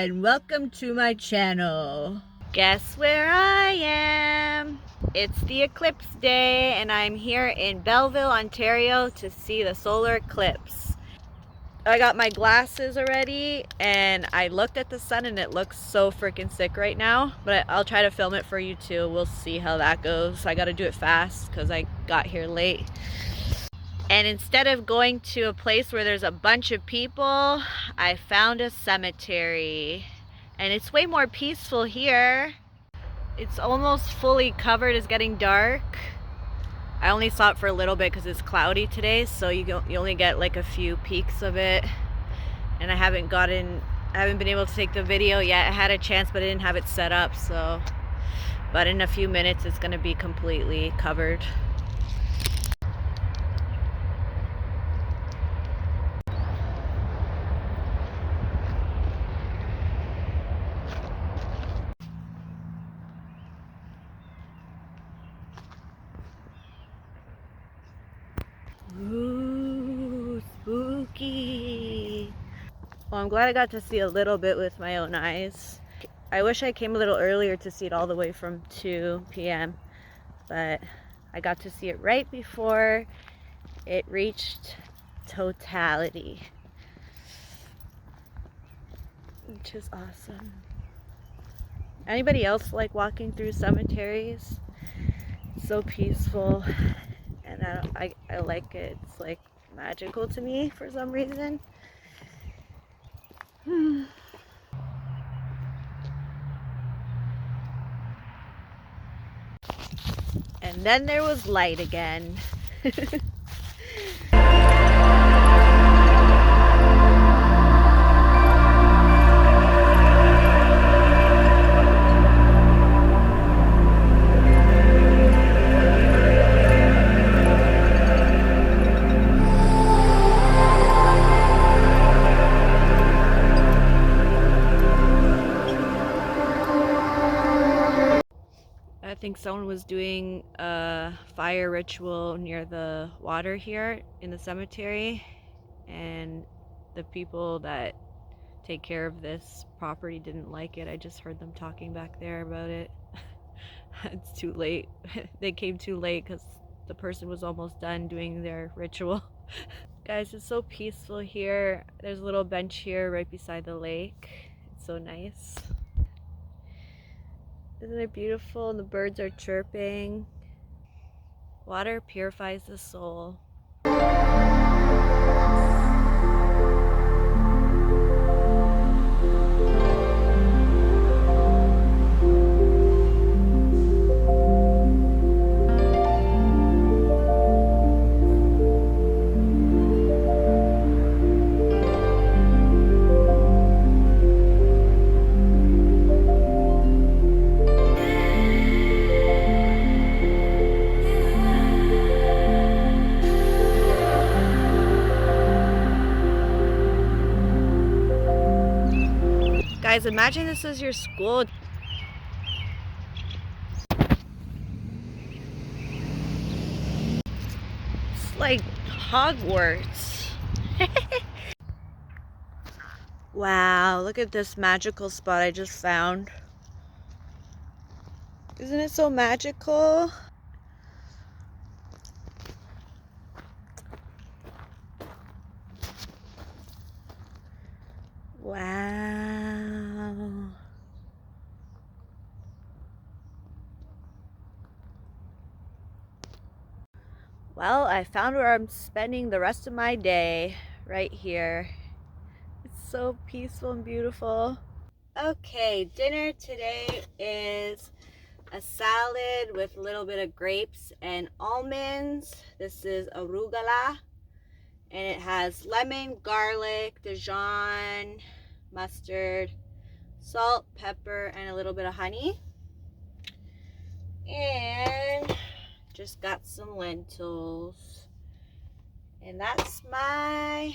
and welcome to my channel. Guess where I am? It's the eclipse day and I'm here in Belleville, Ontario to see the solar eclipse. I got my glasses already and I looked at the sun and it looks so freaking sick right now, but I'll try to film it for you too. We'll see how that goes. I gotta do it fast because I got here late. And instead of going to a place where there's a bunch of people, I found a cemetery. And it's way more peaceful here. It's almost fully covered, it's getting dark. I only saw it for a little bit because it's cloudy today, so you only get like a few peeks of it. And I haven't been able to take the video yet. I had a chance, but I didn't have it set up, so. But in a few minutes, it's gonna be completely covered. Ooh, spooky. Well, I'm glad I got to see a little bit with my own eyes. I wish I came a little earlier to see it all the way from 2 p.m. But I got to see it right before it reached totality, which is awesome. Anybody else like walking through cemeteries? It's so peaceful. And I like it. It's like magical to me for some reason. And then there was light again. I think someone was doing a fire ritual near the water here in the cemetery, and the people that take care of this property didn't like it. I just heard them talking back there about it. It's too late. They came too late because the person was almost done doing their ritual. Guys, it's so peaceful here. There's a little bench here right beside the lake. It's so nice. Isn't it beautiful? And the birds are chirping. Water purifies the soul. Guys, imagine this is your school. It's like Hogwarts. Wow, look at this magical spot I just found. Isn't it so magical? Wow. Well, I found where I'm spending the rest of my day, right here. It's so peaceful and beautiful. Okay, dinner today is a salad with a little bit of grapes and almonds. This is arugula, and it has lemon, garlic, Dijon, mustard, salt, pepper, and a little bit of honey. And just got some lentils. And that's my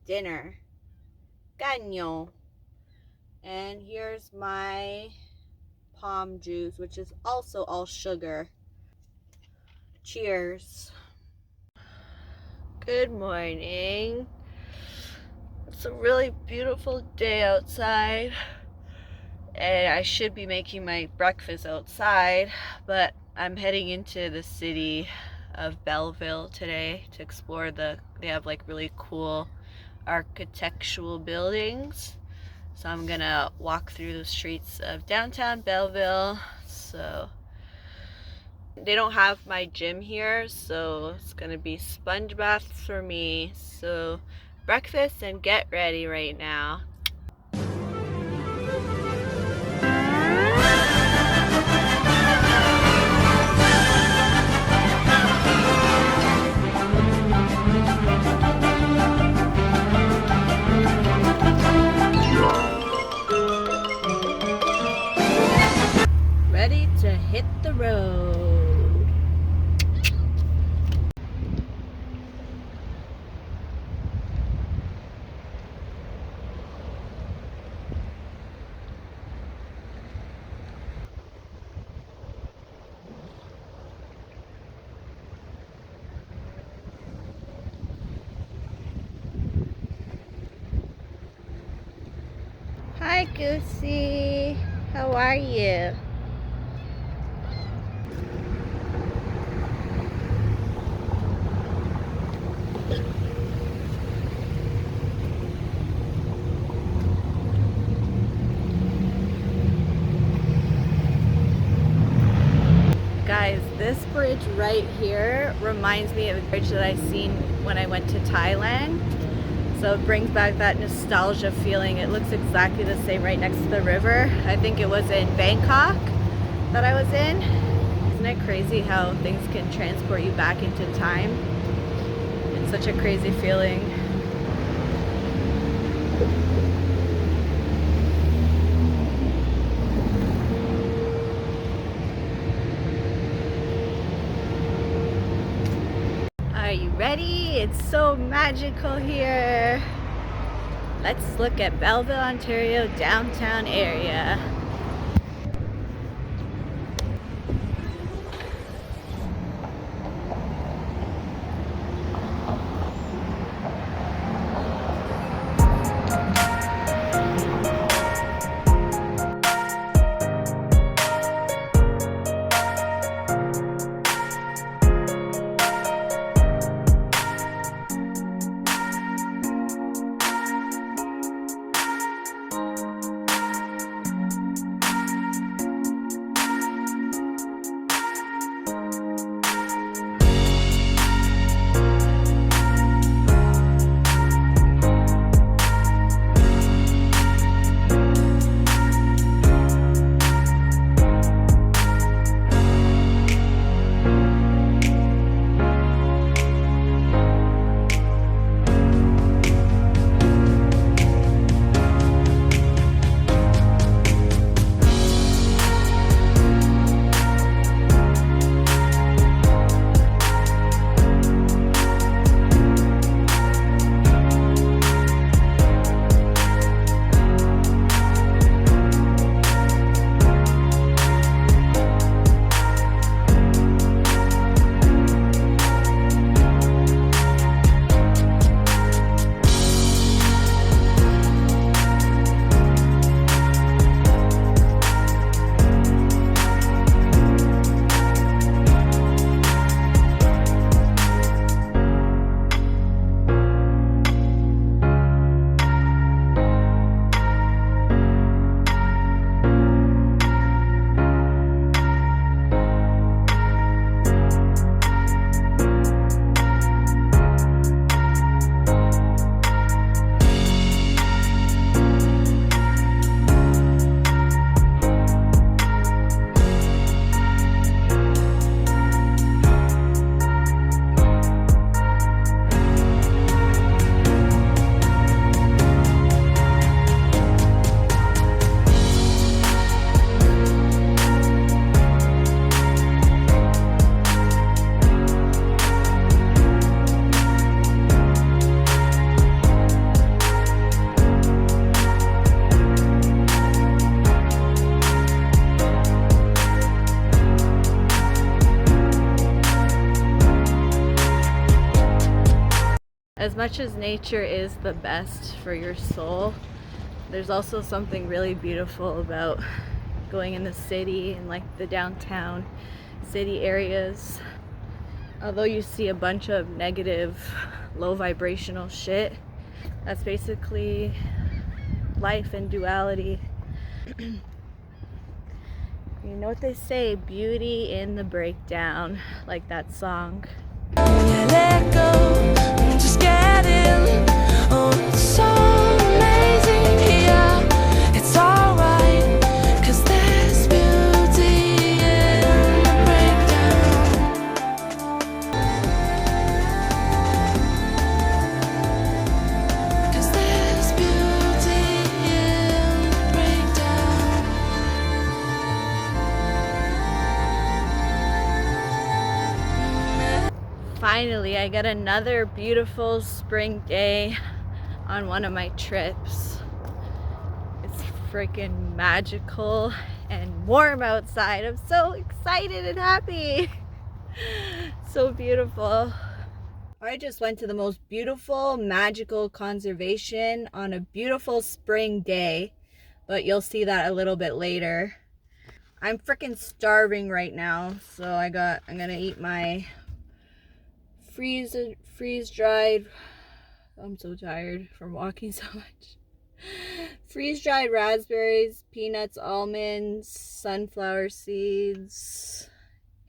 dinner. Caño. And here's my palm juice, which is also all sugar. Cheers. Good morning. It's a really beautiful day outside, and I should be making my breakfast outside, but I'm heading into the city of Belleville today to explore they have like really cool architectural buildings. So I'm gonna walk through the streets of downtown Belleville. So they don't have my gym here, so it's gonna be sponge baths for me. So breakfast and get ready right now. Ready to hit the road. Hi, Goosey. How are you? Guys, this bridge right here reminds me of a bridge that I seen when I went to Thailand. So it brings back that nostalgia feeling. It looks exactly the same right next to the river. I think it was in Bangkok that I was in. Isn't it crazy how things can transport you back into time? It's such a crazy feeling. Are you ready? It's so magical here. Let's look at Belleville, Ontario downtown area. As much as nature is the best for your soul, there's also something really beautiful about going in the city and like the downtown city areas. Although you see a bunch of negative, low vibrational shit, that's basically life and duality. You know what they say, beauty in the breakdown, like that song. Let go, just get in. Oh, it's so amazing here. It's alright, 'cause there's beauty in the breakdown. 'Cause there's beauty in the breakdown. Finally, I got another beautiful spring day on one of my trips. It's freaking magical and warm outside. I'm so excited and happy. So beautiful. I just went to the most beautiful, magical conservation on a beautiful spring day, but you'll see that a little bit later. I'm freaking starving right now, so I'm gonna eat my freeze-dried, I'm so tired from walking so much. Freeze-dried raspberries, peanuts, almonds, sunflower seeds,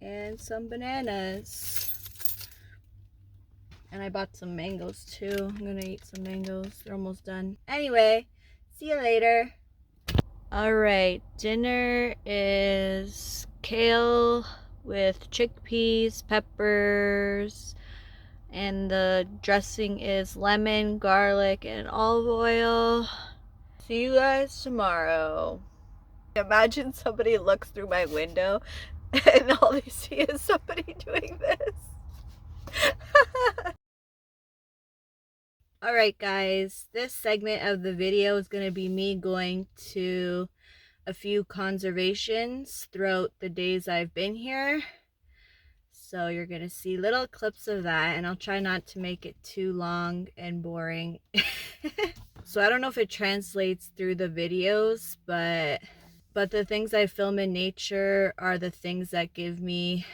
and some bananas. And I bought some mangoes too. I'm gonna eat some mangoes. They're almost done. Anyway, see you later. Alright, dinner is kale with chickpeas, peppers, and the dressing is lemon, garlic, and olive oil. See you guys tomorrow. Imagine somebody looks through my window and all they see is somebody doing this. Alright guys, this segment of the video is going to be me going to a few conservations throughout the days I've been here. So you're going to see little clips of that, and I'll try not to make it too long and boring. So I don't know if it translates through the videos, but the things I film in nature are the things that give me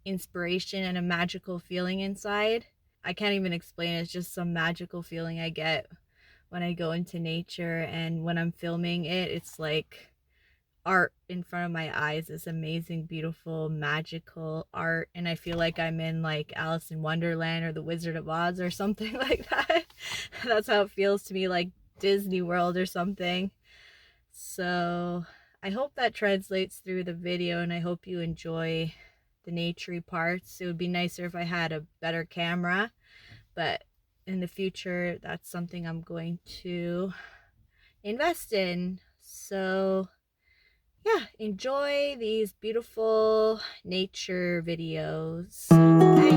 inspiration and a magical feeling inside. I can't even explain it. It's just some magical feeling I get when I go into nature, and when I'm filming it, it's like art in front of my eyes, this amazing, beautiful, magical art, and I feel like I'm in like Alice in Wonderland or the Wizard of Oz or something like that. That's how it feels to me, like Disney World or something. So I hope that translates through the video, and I hope you enjoy the naturey parts. It would be nicer if I had a better camera, but in the future that's something I'm going to invest in. So yeah, enjoy these beautiful nature videos. Bye.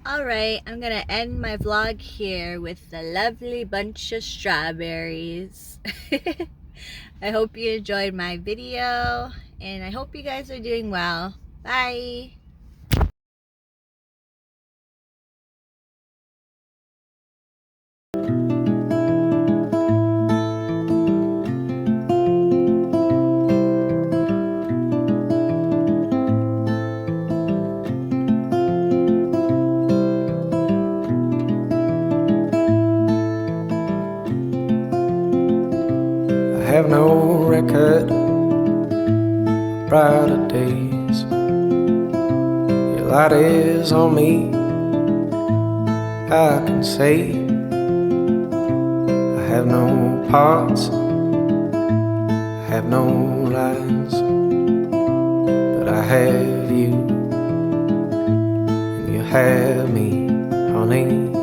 Alright, I'm gonna end my vlog here with a lovely bunch of strawberries. I hope you enjoyed my video, and I hope you guys are doing well. Bye! I have no record of brighter days. Your light is on me, I can say. I have no parts, I have no lines, but I have you, and you have me, honey.